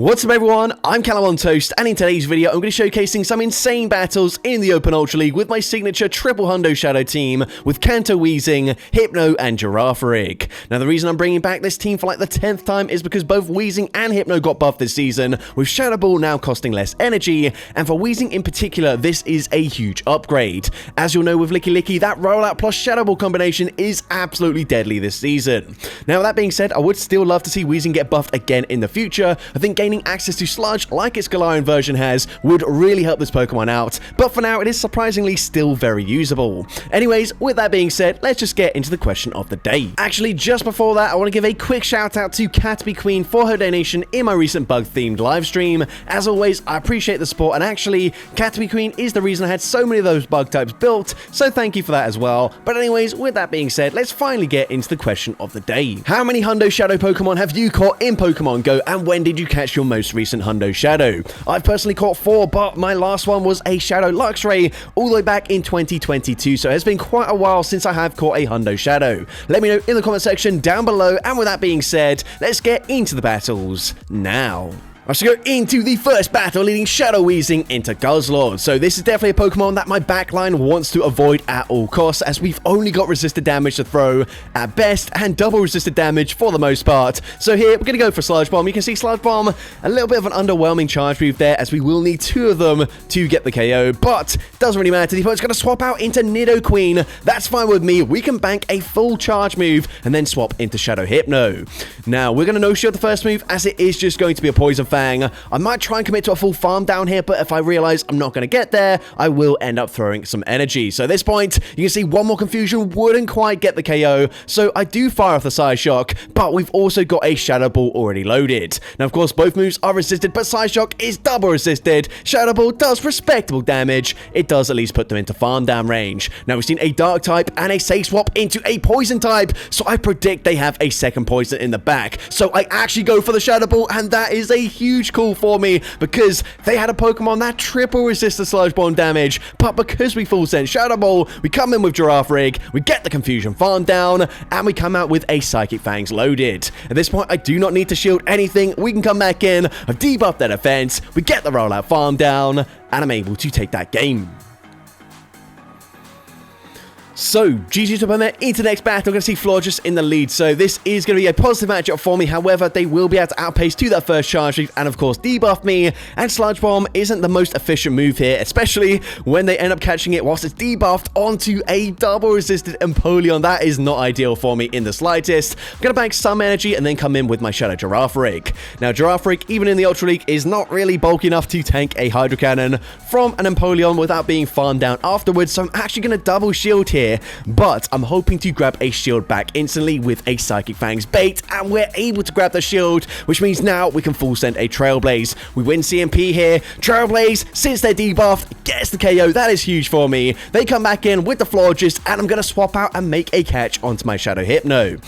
What's up everyone, I'm CallumOnToast, and in today's video I'm going to be showcasing some insane battles in the Open Ultra League with my signature triple Hundo Shadow team with Kanto, Weezing, Hypno, and Giraffe. Now the reason I'm bringing back this team for like the 10th time is because both Weezing and Hypno got buffed this season, with Shadow Ball now costing less energy, and for Weezing in particular this is a huge upgrade. As you'll know with Licky Licky, that rollout plus Shadow Ball combination is absolutely deadly this season. Now with that being said, I would still love to see Weezing get buffed again in the future. I think gaining access to Sludge like its Galarian version has would really help this Pokemon out, but for now it is surprisingly still very usable. Anyways, with that being said, let's just get into the question of the day. Actually, just before that, I want to give a quick shout out to Caterpie Queen for her donation in my recent bug themed live stream. As always, I appreciate the support, and actually Caterpie Queen is the reason I had so many of those bug types built, so thank you for that as well. But anyways, with that being said, let's finally get into the question of the day. How many Hundo Shadow Pokemon have you caught in Pokemon Go, and when did you catch your most recent Hundo Shadow? I've personally caught 4, but my last one was a Shadow Luxray all the way back in 2022, so it's been quite a while since I have caught a Hundo Shadow. Let me know in the comment section down below, and with that being said, let's get into the battles now. I should go into the first battle, leading Shadow Weezing into Guzzlord. So this is definitely a Pokemon that my backline wants to avoid at all costs, as we've only got resisted damage to throw at best, and double resisted damage for the most part. So here, we're going to go for Sludge Bomb. You can see Sludge Bomb, a little bit of an underwhelming charge move there, as we will need 2 of them to get the KO, but doesn't really matter. The opponent's going to swap out into Nidoqueen. That's fine with me. We can bank a full charge move and then swap into Shadow Hypno. Now, we're going to no-shield the first move, as it is just going to be a Poison Fang. I might try and commit to a full farm down here, but if I realize I'm not going to get there, I will end up throwing some energy. So at this point, you can see one more confusion wouldn't quite get the KO, so I do fire off the Side Shock, but we've also got a Shadow Ball already loaded. Now, of course, both moves are resisted, but Side Shock is double resisted. Shadow Ball does respectable damage. It does at least put them into farm down range. Now, we've seen a Dark type and a Safe Swap into a Poison type, so I predict they have a second Poison in the back. So I actually go for the Shadow Ball, and that is a huge call for me, because they had a Pokemon that triple resisted Sludge Bomb damage, but because we full sent Shadow Ball, we come in with Giraffe, we get the Confusion farm down, and we come out with a Psychic Fangs loaded. At this point, I do not need to shield anything. We can come back in, I've debuffed their defense, we get the rollout farm down, and I'm able to take that game. So, GG's up on there into the next battle. We're going to see Florges in the lead, so this is going to be a positive matchup for me. However, they will be able to outpace to that first charge move and, of course, debuff me. And Sludge Bomb isn't the most efficient move here, especially when they end up catching it whilst it's debuffed onto a double-resisted Empoleon. That is not ideal for me in the slightest. I'm going to bank some energy and then come in with my Shadow Giraffe. Now, Giraffe, even in the Ultra League, is not really bulky enough to tank a Hydro Cannon from an Empoleon without being farmed down afterwards, so I'm actually going to double shield here. But I'm hoping to grab a shield back instantly with a Psychic Fangs bait, and we're able to grab the shield, which means now we can full send a Trailblaze. We win CMP here. Trailblaze, since they're debuffed, gets the KO. That is huge for me. They come back in with the Florges, and I'm going to swap out and make a catch onto my Shadow Hypno.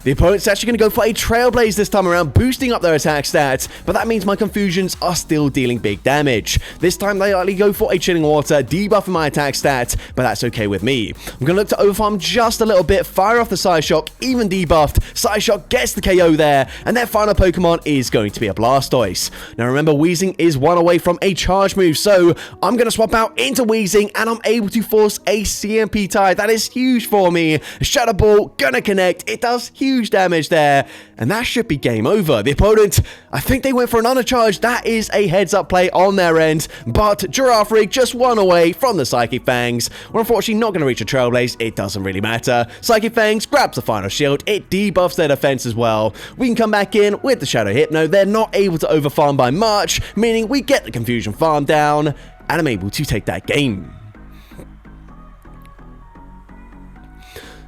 The opponent's actually going to go for a Trailblaze this time around, boosting up their attack stats, but that means my Confusions are still dealing big damage. This time they likely go for a Chilling Water, debuffing my attack stats, but that's okay with me. I'm going to look to overfarm just a little bit, fire off the Side Shock, even debuffed. Side Shock gets the KO there, and their final Pokemon is going to be a Blastoise. Now remember, Weezing is 1 away from a charge move, so I'm going to swap out into Weezing, and I'm able to force a CMP tie. That is huge for me. Shadow Ball, gonna connect. It does huge damage there, and that should be game over. The opponent, I think they went for an undercharge. That is a heads-up play on their end, but Giraffe just 1 away from the Psychic Fangs. We're unfortunately not going to reach a Trailblaze. It doesn't really matter. Psychic Fangs grabs the final shield. It debuffs their defense as well. We can come back in with the Shadow Hypno. They're not able to overfarm by much, meaning we get the Confusion farm down, and I'm able to take that game.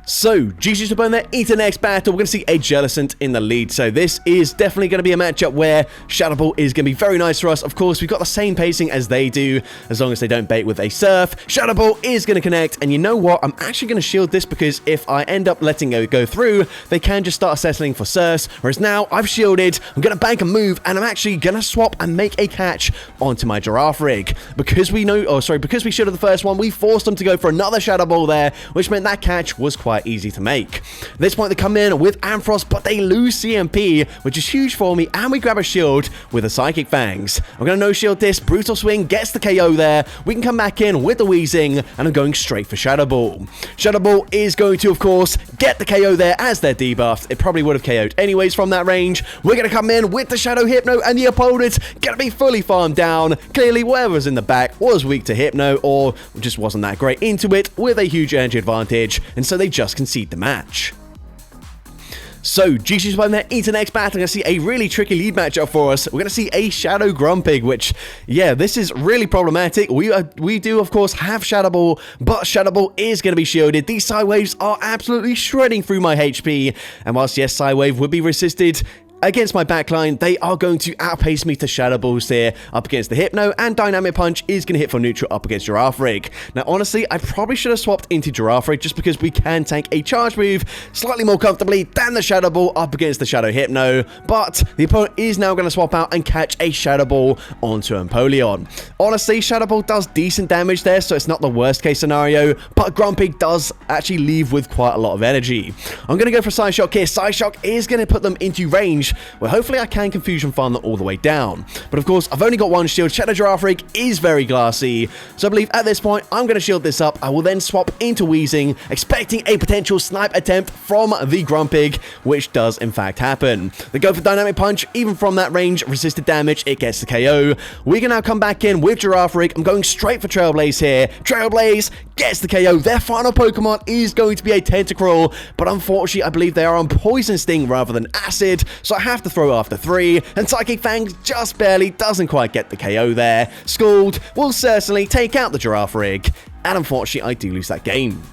So, GG's up on there into the next battle. We're going to see a Jellicent in the lead. So this is definitely going to be a matchup where Shadow Ball is going to be very nice for us. Of course, we've got the same pacing as they do, as long as they don't bait with a Surf. Shadow Ball is going to connect, and you know what? I'm actually going to shield this, because if I end up letting it go through, they can just start settling for Surfs. Whereas now, I've shielded, I'm going to bank a move, and I'm actually going to swap and make a catch onto my Giraffe. Because we know, because we shielded the first one, we forced them to go for another Shadow Ball there, which meant that catch was quite quite easy to make. At this point, they come in with Ampharos, but they lose CMP, which is huge for me, and we grab a shield with the Psychic Fangs. I'm going to no-shield this. Brutal Swing gets the KO there. We can come back in with the Wheezing, and I'm going straight for Shadow Ball. Shadow Ball is going to, of course, get the KO there as they're debuffed. It probably would have KO'd anyways from that range. We're going to come in with the Shadow Hypno, and the opponent's going to be fully farmed down. Clearly, whoever's in the back was weak to Hypno, or just wasn't that great into it with a huge energy advantage, and so they just concede the match. So, GG's playing there into the next battle. We're going to see a really tricky lead matchup for us. We're going to see a Shadow Grumpig, which, yeah, this is really problematic. We do, of course, have Shadow Ball, but Shadow Ball is going to be shielded. These Psywaves are absolutely shredding through my HP, and whilst, yes, Psywave would be resisted against my backline, they are going to outpace me to Shadow Balls here up against the Hypno, and Dynamic Punch is going to hit for neutral up against Girafarig. Now, honestly, I probably should have swapped into Girafarig just because we can tank a charge move slightly more comfortably than the Shadow Ball up against the Shadow Hypno, but the opponent is now going to swap out and catch a Shadow Ball onto Empoleon. Honestly, Shadow Ball does decent damage there, so it's not the worst case scenario, but Grumpig does actually leave with quite a lot of energy. I'm going to go for Psyshock here. Psyshock is going to put them into range, where hopefully I can Confusion Farm them all the way down. But of course, I've only got one shield. Shadow Girafarig is very glassy, so I believe at this point, I'm going to shield this up. I will then swap into Wheezing, expecting a potential snipe attempt from the Grumpig, which does in fact happen. They go for Dynamic Punch. Even from that range, resisted damage, it gets the KO. We can now come back in with Girafarig. I'm going straight for Trailblaze here. Trailblaze gets the KO. Their final Pokemon is going to be a Tentacruel, but unfortunately, I believe they are on Poison Sting rather than Acid, so I have to throw after 3, and Psychic Fangs just barely doesn't quite get the KO there. Scald will certainly take out the Girafarig, and unfortunately, I do lose that game.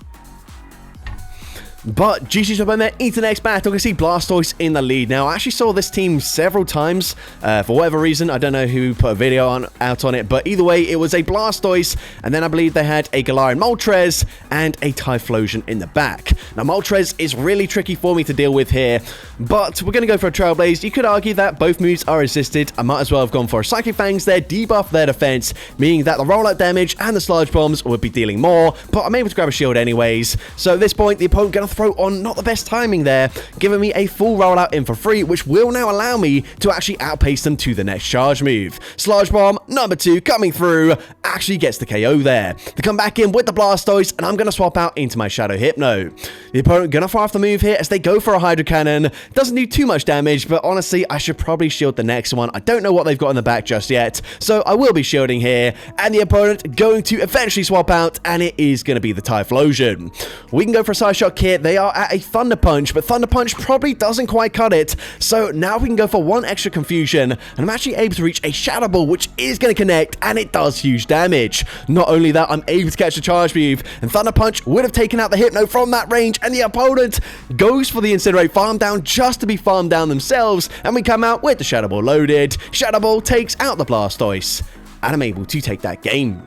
But GG's up in there into the next battle. We can see Blastoise in the lead. Now, I actually saw this team several times for whatever reason. I don't know who put a video out on it, but either way, it was a Blastoise, and then I believe they had a Galarian Moltres and a Typhlosion in the back. Now, Moltres is really tricky for me to deal with here, but we're going to go for a Trailblaze. You could argue that both moves are resisted. I might as well have gone for a Psychic Fangs there, debuff their defense, meaning that the rollout damage and the Sludge Bombs would be dealing more, but I'm able to grab a shield anyways. So at this point, the opponent going to throw on not the best timing there, giving me a full rollout in for free, which will now allow me to actually outpace them to the next charge move. Sludge Bomb, number 2, coming through, actually gets the KO there. They come back in with the Blastoise, and I'm going to swap out into my Shadow Hypno. The opponent going to fire off the move here as they go for a Hydro Cannon. Doesn't do too much damage, but honestly, I should probably shield the next one. I don't know what they've got in the back just yet, so I will be shielding here, and the opponent going to eventually swap out, and it is going to be the Typhlosion. We can go for a Psyshock here. They are at a Thunder Punch, but Thunder Punch probably doesn't quite cut it, so now we can go for one extra Confusion, and I'm actually able to reach a Shadow Ball, which is going to connect, and it does huge damage. Not only that, I'm able to catch the charge move, and Thunder Punch would have taken out the Hypno from that range, and the opponent goes for the Incinerate farm down just to be farmed down themselves, and we come out with the Shadow Ball loaded. Shadow Ball takes out the Blastoise, and I'm able to take that game.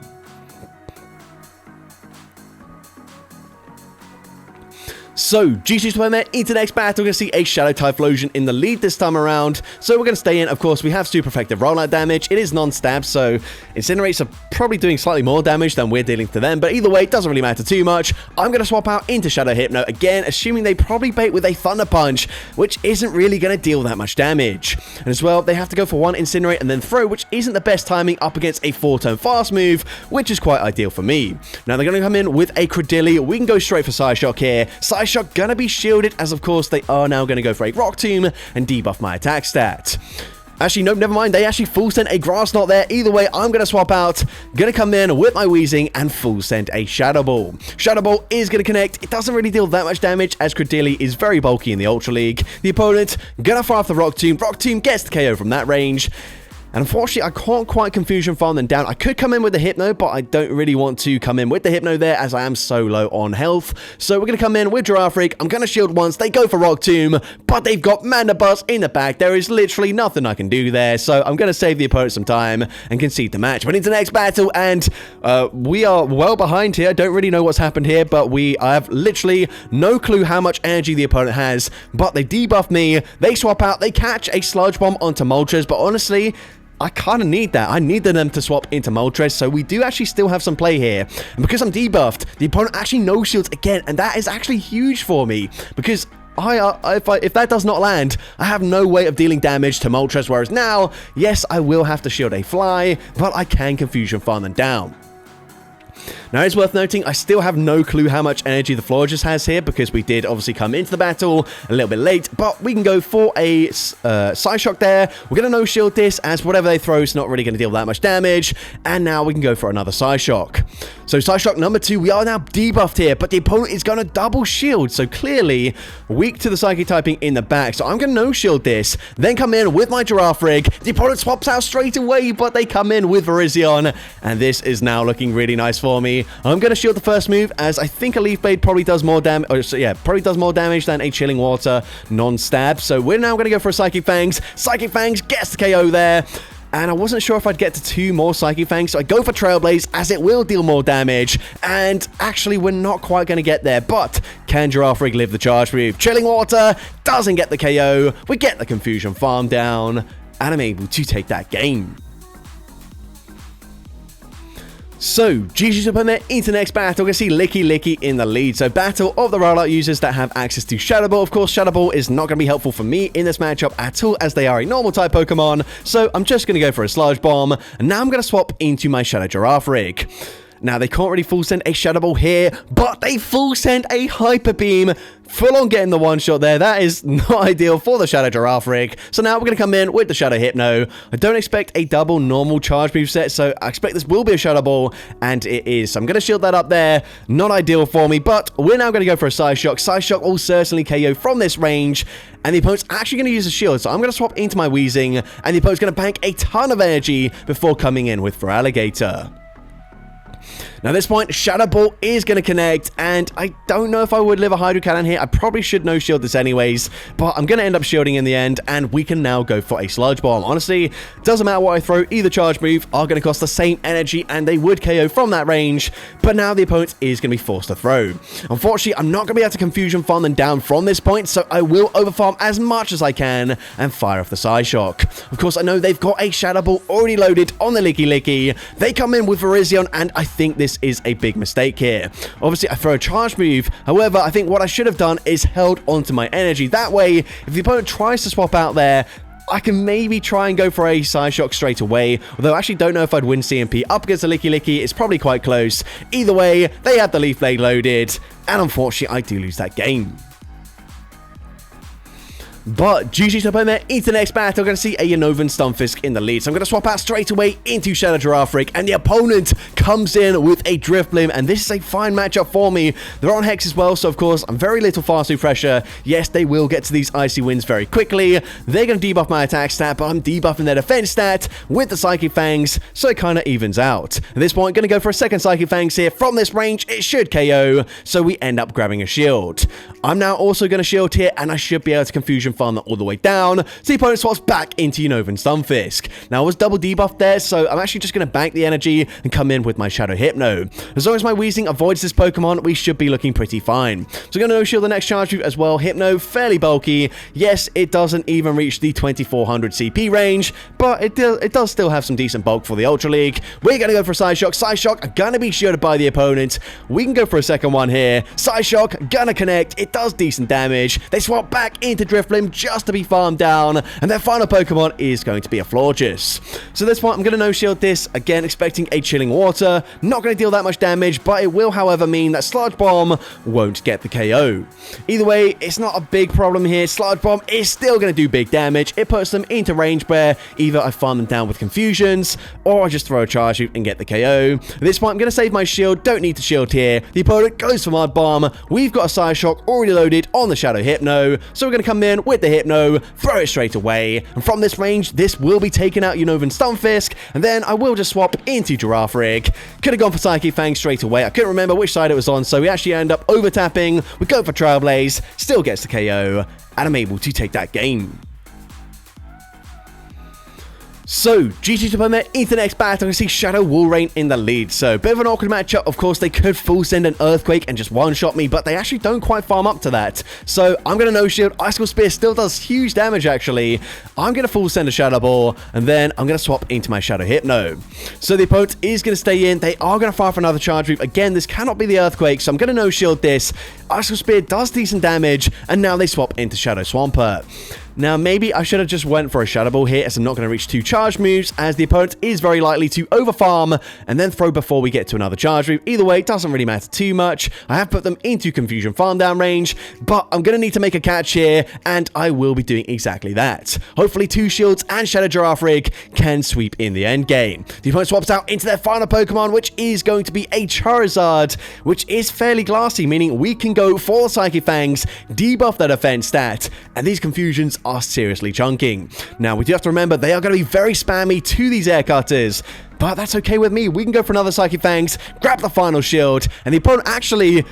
So, GG's playing there into the next battle. We're going to see a Shadow Typhlosion in the lead this time around. So, we're going to stay in. Of course, we have super effective rollout damage. It is non-stab, so Incinerates are probably doing slightly more damage than we're dealing to them. But either way, it doesn't really matter too much. I'm going to swap out into Shadow Hypno again, assuming they probably bait with a Thunder Punch, which isn't really going to deal that much damage. And as well, they have to go for one Incinerate and then throw, which isn't the best timing up against a 4-turn fast move, which is quite ideal for me. Now, they're going to come in with a Credilli. We can go straight for Psyshock here. Psyshock gonna be shielded, as of course they are now gonna go for a Rock Tomb and debuff my attack stat. Actually, nope, never mind. They actually full sent a Grass Knot there. Either way, I'm going to swap out. Going to come in with my Wheezing and full send a Shadow Ball. Shadow Ball is going to connect. It doesn't really deal that much damage as Credilli is very bulky in the Ultra League. The opponent going to fire off the Rock Tomb. Rock Tomb gets the KO from that range. And unfortunately, I can't quite Confusion Farm them down. I could come in with the Hypno, but I don't really want to come in with the Hypno there as I am so low on health. So we're going to come in with Girafarig. I'm going to shield once. They go for Rock Tomb, but they've got Mandibuzz in the back. There is literally nothing I can do there. So I'm going to save the opponent some time and concede the match. But into the next battle, and we are well behind here. I don't really know what's happened here, but I have literally no clue how much energy the opponent has. But they debuff me. They swap out. They catch a Sludge Bomb onto Moltres, but honestly, I kind of need that. I need them to swap into Moltres, so we do actually still have some play here. And because I'm debuffed, the opponent actually no shields again, and that is actually huge for me, because if that does not land, I have no way of dealing damage to Moltres, whereas now, yes, I will have to shield a fly, but I can Confusion Farm them down. Now, it's worth noting, I still have no clue how much energy the Florges has here, because we did obviously come into the battle a little bit late, but we can go for a Psyshock there. We're going to no-shield this, as whatever they throw is not really going to deal that much damage, and now we can go for another Psyshock. So, Psyshock number 2, we are now debuffed here, but the opponent is going to double shield, so clearly weak to the Psychic typing in the back, so I'm going to no-shield this, then come in with my Giraffe Rig. The opponent swaps out straight away, but they come in with Virizion, and this is now looking really nice for me. I'm going to shield the first move, as I think a Leaf Blade probably does more damage, probably does more damage than a Chilling Water non-stab, so we're now going to go for a Psychic Fangs. Psychic Fangs gets the KO there. And I wasn't sure if I'd get to 2 more Psychic Fangs, so I go for Trailblaze, as it will deal more damage. And actually, we're not quite going to get there, but can Giraffe Rig live the charge move? Chilling Water doesn't get the KO. We get the Confusion Farm down, and I'm able to take that game. So, GG's opponent into next battle. We're going to see Licky in the lead. So, battle of the rollout users that have access to Shadow Ball. Of course, Shadow Ball is not going to be helpful for me in this matchup at all, as they are a normal type Pokemon. So, I'm just going to go for a Sludge Bomb. And now I'm going to swap into my Shadow Giraffe Rig. Now, they can't really full send a Shadow Ball here, but they full send a Hyper Beam. Full on getting the one shot there. That is not ideal for the Shadow Giraffe Rig. So now we're going to come in with the Shadow Hypno. I don't expect a double normal charge move set, so I expect this will be a Shadow Ball, and it is. So I'm going to shield that up there. Not ideal for me, but we're now going to go for a Psyshock. Psyshock will certainly KO from this range, and the opponent's actually going to use a shield. So I'm going to swap into my Weezing, and the opponent's going to bank a ton of energy before coming in with Feraligatr. Now, at this point, Shadow Ball is going to connect, and I don't know if I would live a Hydro Cannon here. I probably should no-shield this anyways, but I'm going to end up shielding in the end, and we can now go for a Sludge Bomb. Honestly, doesn't matter what I throw, either charge move are going to cost the same energy, and they would KO from that range, but now the opponent is going to be forced to throw. Unfortunately, I'm not going to be able to Confusion Farm them down from this point, so I will overfarm as much as I can and fire off the Psyshock. Of course, I know they've got a Shadow Ball already loaded on the Licky. They come in with Virizion, and I think this is a big mistake here. Obviously, I throw a charge move. However, I think what I should have done is held onto my energy. That way, if the opponent tries to swap out there, I can maybe try and go for a Psyshock straight away, although I actually don't know if I'd win CMP up against the Licky. It's probably quite close. Either way, they have the Leaf Blade loaded, and unfortunately, I do lose that game. But GG's opponent into the next battle. We're going to see a Unnovan Stunfisk in the lead. So I'm going to swap out straight away into Shadow Giraffe Rig. And the opponent comes in with a Drifblim. And this is a fine matchup for me. They're on Hex as well. So, of course, I'm very little fast through pressure. Yes, they will get to these Icy Winds very quickly. They're going to debuff my attack stat, but I'm debuffing their defense stat with the Psychic Fangs. So it kind of evens out. At this point, going to go for a second Psychic Fangs here. From this range, it should KO. So we end up grabbing a shield. I'm now also going to shield here. And I should be able to Confusion Farm that all the way down, so the opponent swaps back into Unnovan Stunfisk. Now, I was double debuffed there, so I'm actually just going to bank the energy and come in with my Shadow Hypno. As long as my Weezing avoids this Pokemon, we should be looking pretty fine. So I'm going to no-shield the next charge move as well. Hypno, fairly bulky. Yes, it doesn't even reach the 2400 CP range, but it does still have some decent bulk for the Ultra League. We're going to go for Psyshock. Psyshock are going to be shielded by the opponent. We can go for a second one here. Psyshock, gonna connect. It does decent damage. They swap back into Drifblim just to be farmed down, and their final Pokemon is going to be a Florges. So this point, I'm going to no-shield this, again expecting a Chilling Water. Not going to deal that much damage, but it will, however, mean that Sludge Bomb won't get the KO. Either way, it's not a big problem here. Sludge Bomb is still going to do big damage. It puts them into range where either I farm them down with Confusions, or I just throw a Charge Shoot and get the KO. At this point, I'm going to save my shield. Don't need to shield here. The opponent goes for Mud Bomb. We've got a Psyshock already loaded on the Shadow Hypno, so we're going to come in with the Hypno, throw it straight away, and from this range, this will be taking out Unnovan Stunfisk, and then I will just swap into Giraffe Rig. Could have gone for Psychic Fang straight away. I couldn't remember which side it was on, so we actually end up over-tapping. We go for Trailblaze, still gets the KO, and I'm able to take that game. So, GG to Permit into the next battle. I can see Shadow Walrein in the lead. So, bit of an awkward matchup. Of course, they could full send an Earthquake and just one-shot me, but they actually don't quite farm up to that. So, I'm going to no-shield. Icicle Spear still does huge damage, actually. I'm going to full send a Shadow Ball, and then I'm going to swap into my Shadow Hypno. So, the opponent is going to stay in. They are going to fire for another Charge Move. Again, this cannot be the Earthquake, so I'm going to no-shield this. Icicle Spear does decent damage, and now they swap into Shadow Swampert. Now, maybe I should have just went for a Shadow Ball here, as I'm not going to reach 2 charge moves, as the opponent is very likely to overfarm and then throw before we get to another charge move. Either way, it doesn't really matter too much. I have put them into Confusion Farm down range, but I'm going to need to make a catch here, and I will be doing exactly that. Hopefully, 2 shields and Shadow Giraffe Rig can sweep in the end game. The opponent swaps out into their final Pokemon, which is going to be a Charizard, which is fairly glassy, meaning we can go for Psychic Fangs, debuff their defense stat, and these confusions are seriously chunking. Now, we do have to remember they are going to be very spammy to these air cutters, but that's okay with me. We can go for another Psychic Fangs, grab the final shield, and the opponent actually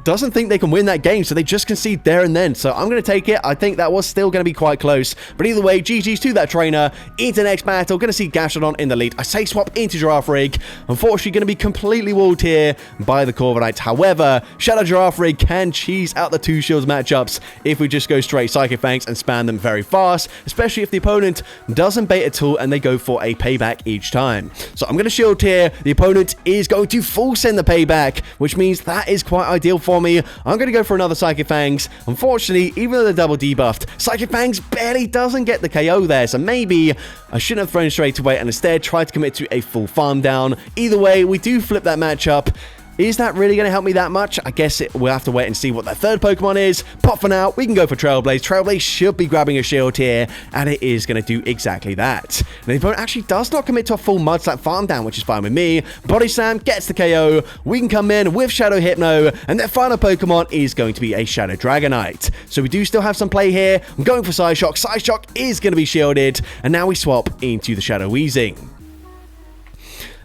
doesn't think they can win that game, so they just concede there and then. So I'm going to take it. I think that was still going to be quite close. But either way, GG's to that trainer. Into the next battle. Going to see Gastrodon in the lead. I say swap into Giraffe Rig. Unfortunately, going to be completely walled here by the Corviknight. However, Shadow Giraffe Rig can cheese out the 2 shields matchups if we just go straight Psychic Fangs and spam them very fast, especially if the opponent doesn't bait at all and they go for a payback each time. So I'm going to shield here. The opponent is going to full send the payback, which means that is quite ideal for me. I'm going to go for another Psychic Fangs. Unfortunately, even though they're double debuffed, Psychic Fangs barely doesn't get the KO there, so maybe I shouldn't have thrown straight away and instead tried to commit to a full farm down. Either way, we do flip that matchup. Is that really going to help me that much? I guess we'll have to wait and see what that third Pokemon is. But for now, we can go for Trailblaze. Trailblaze should be grabbing a shield here, and it is going to do exactly that. Now, the opponent actually does not commit to a full Mudslap farm down, which is fine with me. Body Slam gets the KO. We can come in with Shadow Hypno, and their final Pokemon is going to be a Shadow Dragonite. So we do still have some play here. I'm going for Psyshock. Psyshock is going to be shielded, and now we swap into the Shadow Weezing.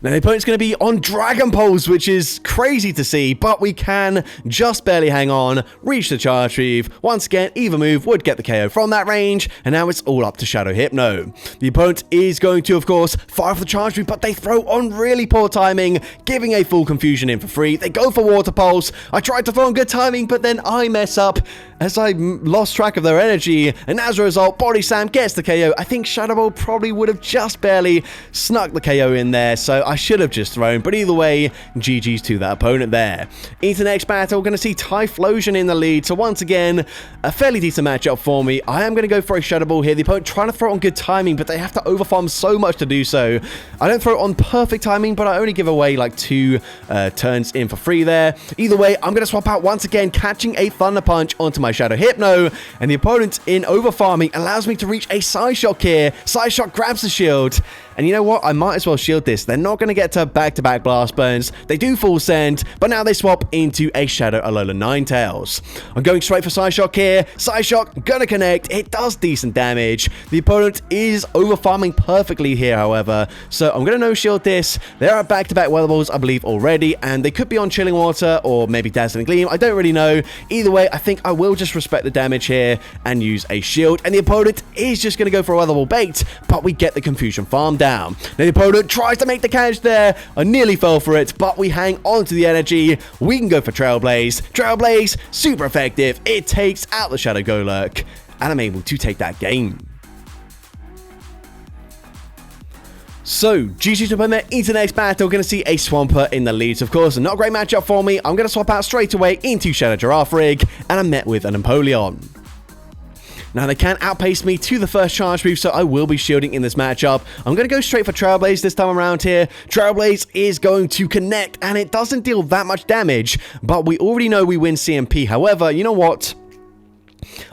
Now, the opponent's going to be on Dragon Pulse, which is crazy to see, but we can just barely hang on, reach the Charge Move. Once again, either move would get the KO from that range, and now it's all up to Shadow Hypno. The opponent is going to, of course, fire for the Charge Move, but they throw on really poor timing, giving a full Confusion in for free. They go for Water Pulse. I tried to throw on good timing, but then I mess up as I lost track of their energy, and as a result, Body Slam gets the KO. I think Shadow Ball probably would have just barely snuck the KO in there, so I should have just thrown, but either way, GG's to that opponent there. Into the next battle, we're going to see Typhlosion in the lead, so once again, a fairly decent matchup for me. I am going to go for a Shadow Ball here. The opponent trying to throw it on good timing, but they have to overfarm so much to do so. I don't throw it on perfect timing, but I only give away like 2 turns in for free there. Either way, I'm going to swap out once again, catching a Thunder Punch onto my Shadow Hypno, and the opponent in overfarming allows me to reach a Psyshock here. Psyshock grabs the shield, and you know what? I might as well shield this. They're not going to get to back-to-back Blast Burns. They do full send, but now they swap into a Shadow Alola Ninetales. I'm going straight for Psyshock here. Psyshock gonna connect. It does decent damage. The opponent is overfarming perfectly here, however, so I'm going to no-shield this. There are back-to-back Weather Balls, I believe, already, and they could be on Chilling Water or maybe Dazzling Gleam. I don't really know. Either way, I think I will just respect the damage here and use a shield, and the opponent is just going to go for a Weather Ball bait, but we get the Confusion Farm down. Now the opponent tries to make the catch there. I nearly fell for it, but we hang on to the energy. We can go for Trailblaze. Trailblaze, super effective. It takes out the Shadow Golurk, and I'm able to take that game. So, GG to Permit into the next battle. We're going to see a Swampert in the lead. So, of course, not a great matchup for me. I'm going to swap out straight away into Shadow Giraffe Rig, and I'm met with an Empoleon. Now, they can outpace me to the first charge move, so I will be shielding in this matchup. I'm going to go straight for Trailblaze this time around here. Trailblaze is going to connect, and it doesn't deal that much damage, but we already know we win CMP. However, you know what?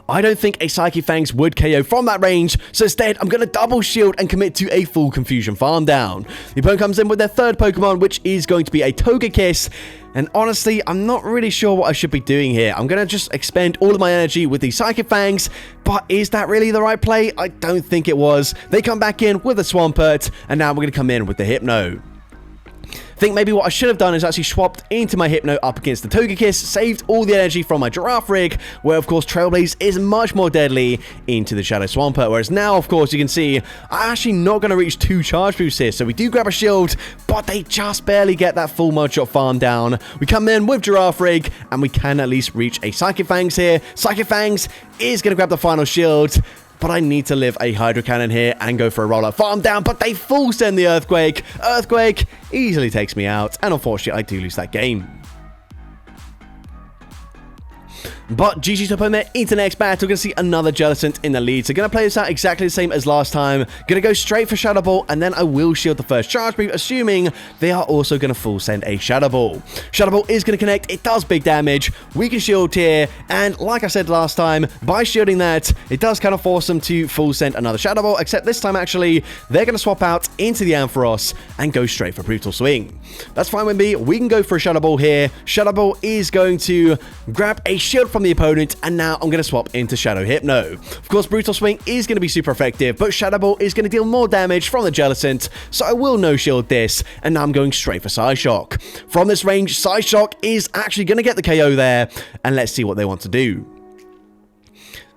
I don't think a Psychic Fangs would KO from that range, so instead, I'm going to double shield and commit to a full Confusion Farm down. The opponent comes in with their third Pokemon, which is going to be a Togekiss, and honestly, I'm not really sure what I should be doing here. I'm going to just expend all of my energy with the Psychic Fangs, but is that really the right play? I don't think it was. They come back in with a Swampert, and now we're going to come in with the Hypno. think maybe what I should have done is actually swapped into my Hypno up against the Togekiss, saved all the energy from my Giraffe Rig, where of course Trailblaze is much more deadly into the Shadow Swampert, whereas now of course you can see I'm actually not going to reach 2 charge boosts here, so we do grab a shield, but they just barely get that full Mudshot farm down. We come in with Giraffe Rig, and we can at least reach a Psychic Fangs here. Psychic Fangs is going to grab the final shield, but I need to live a Hydro Cannon here and go for a roll-up farm down, but they full send the Earthquake. Earthquake easily takes me out, and unfortunately I do lose that game. But GG's up on there into the next battle. We're going to see another Jellicent in the lead. So going to play this out exactly the same as last time. Going to go straight for Shadow Ball, and then I will shield the first charge move, assuming they are also going to full send a Shadow Ball. Shadow Ball is going to connect. It does big damage. We can shield here, and like I said last time, by shielding that, it does kind of force them to full send another Shadow Ball, except this time actually, they're going to swap out into the Ampharos and go straight for Brutal Swing. That's fine with me. We can go for a Shadow Ball here. Shadow Ball is going to grab a shield from the opponent, and now I'm going to swap into Shadow Hypno. Of course, Brutal Swing is going to be super effective, but Shadow Ball is going to deal more damage from the Jellicent, so I will no-shield this, and now I'm going straight for Psyshock. From this range, Psyshock is actually going to get the KO there, and let's see what they want to do.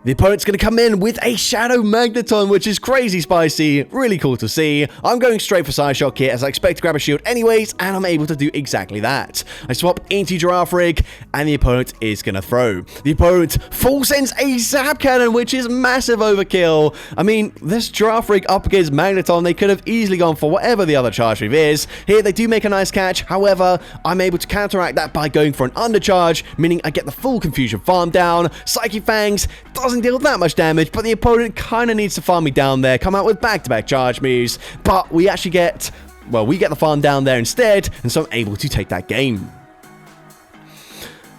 The opponent's going to come in with a Shadow Magneton, which is crazy spicy, really cool to see. I'm going straight for Psyshock here, as I expect to grab a shield anyways, and I'm able to do exactly that. I swap into Giraffe Rig, and the opponent is going to throw. The opponent full sends a Zap Cannon, which is massive overkill. I mean, this Giraffe Rig up against Magneton, they could have easily gone for whatever the other charge move is. Here, they do make a nice catch. However, I'm able to counteract that by going for an undercharge, meaning I get the full Confusion farm down. Psychic Fangs doesn't deal that much damage, but the opponent kind of needs to farm me down there, come out with back-to-back charge moves, but we actually get, well, we get the farm down there instead, and so I'm able to take that game.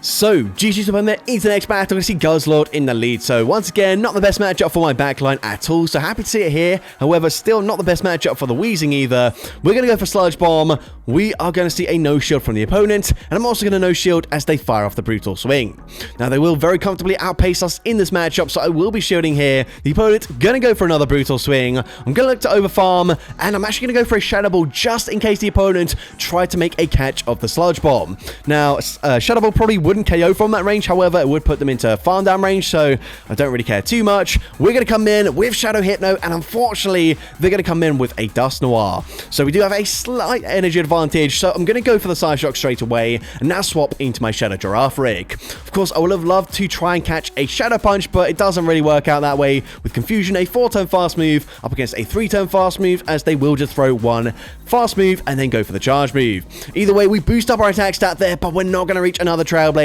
So, GG's up on there into the next battle. We see Guzzlord in the lead. So, once again, not the best matchup for my backline at all. So, happy to see it here. However, still not the best matchup for the Weezing either. We're going to go for Sludge Bomb. We are going to see a no-shield from the opponent. And I'm also going to no-shield as they fire off the Brutal Swing. Now, they will very comfortably outpace us in this matchup. So, I will be shielding here. The opponent going to go for another Brutal Swing. I'm going to look to overfarm. And I'm actually going to go for a Shadow Ball just in case the opponent tried to make a catch of the Sludge Bomb. Now, Shadow Ball probably wouldn't KO from that range, however, it would put them into farm down range, so I don't really care too much. We're going to come in with Shadow Hypno, and unfortunately, they're going to come in with a Dust Noir. So we do have a slight energy advantage, so I'm going to go for the Psyshock straight away, and now swap into my Shadow Giraffe Rig. Of course, I would have loved to try and catch a Shadow Punch, but it doesn't really work out that way. With Confusion, a 4-turn fast move up against a 3-turn fast move, as they will just throw one fast move and then go for the charge move. Either way, we boost up our attack stat there, but we're not going to reach another Trailblaze.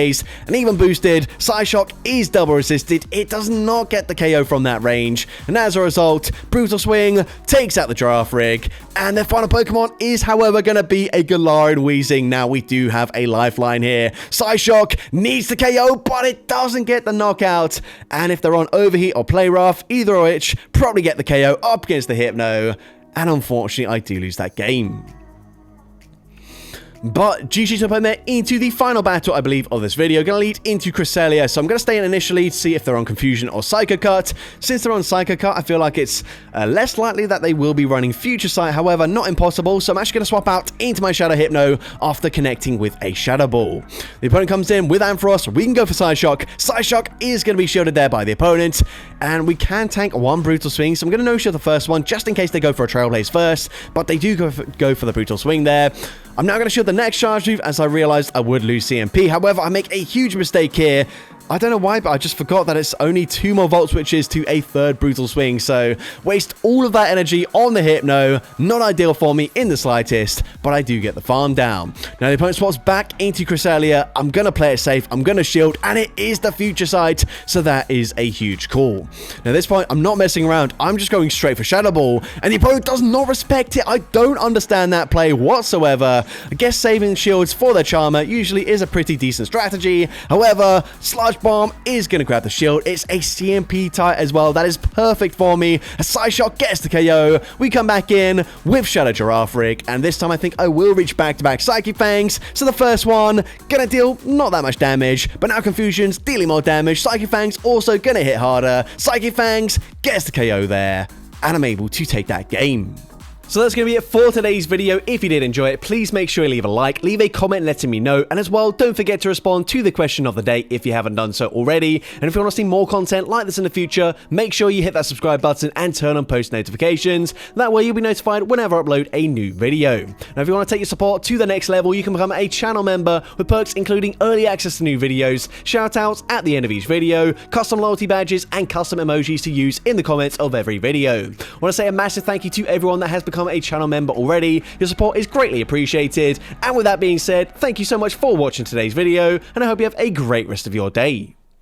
And even boosted, Psyshock is double resisted. It does not get the KO from that range. And as a result, Brutal Swing takes out the Giraffe Rig. And their final Pokemon is, however, going to be a Galarian Weezing. Now, we do have a lifeline here. Psyshock needs the KO, but it doesn't get the knockout. And if they're on Overheat or Play Rough, either of which probably get the KO up against the Hypno. And unfortunately, I do lose that game. But GG's up in there into the final battle, I believe, of this video. Going to lead into Cresselia, so I'm going to stay in initially to see if they're on Confusion or Psycho Cut. Since they're on Psycho Cut, I feel like it's less likely that they will be running Future Sight, however, not impossible, so I'm actually going to swap out into my Shadow Hypno after connecting with a Shadow Ball. The opponent comes in with Ampharos, we can go for Psyshock. Psyshock is going to be shielded there by the opponent, and we can tank one Brutal Swing, so I'm going to no-shield the first one, just in case they go for a Trailblaze first, but they do go for the Brutal Swing there. I'm now going to shield the next charge move as I realized I would lose CMP. However, I make a huge mistake here. I don't know why, but I just forgot that it's only 2 more Volt Switches to a third Brutal Swing, so waste all of that energy on the Hypno. Not ideal for me in the slightest, but I do get the farm down. Now the opponent swaps back into Cresselia. I'm going to play it safe, I'm going to shield, and it is the Future Sight, so that is a huge call. Now at this point, I'm not messing around, I'm just going straight for Shadow Ball, and the opponent does not respect it. I don't understand that play whatsoever. I guess saving shields for their Charmer usually is a pretty decent strategy. However, Sludge Bomb is going to grab the shield. It's a CMP type as well. That is perfect for me. A Psyshock gets the KO. We come back in with Shadow Giraffe Rig, and this time I think I will reach back-to-back Psychic Fangs. So the first one, going to deal not that much damage, but now Confusion's dealing more damage. Psychic Fangs also going to hit harder. Psychic Fangs gets the KO there, and I'm able to take that game. So that's going to be it for today's video. If you did enjoy it, please make sure you leave a like, leave a comment letting me know, and as well, don't forget to respond to the question of the day if you haven't done so already. And if you want to see more content like this in the future, make sure you hit that subscribe button and turn on post notifications. That way you'll be notified whenever I upload a new video. Now if you want to take your support to the next level, you can become a channel member with perks including early access to new videos, shoutouts at the end of each video, custom loyalty badges, and custom emojis to use in the comments of every video. I want to say a massive thank you to everyone that has become a channel member already. Your support is greatly appreciated. And with that being said, thank you so much for watching today's video, and I hope you have a great rest of your day.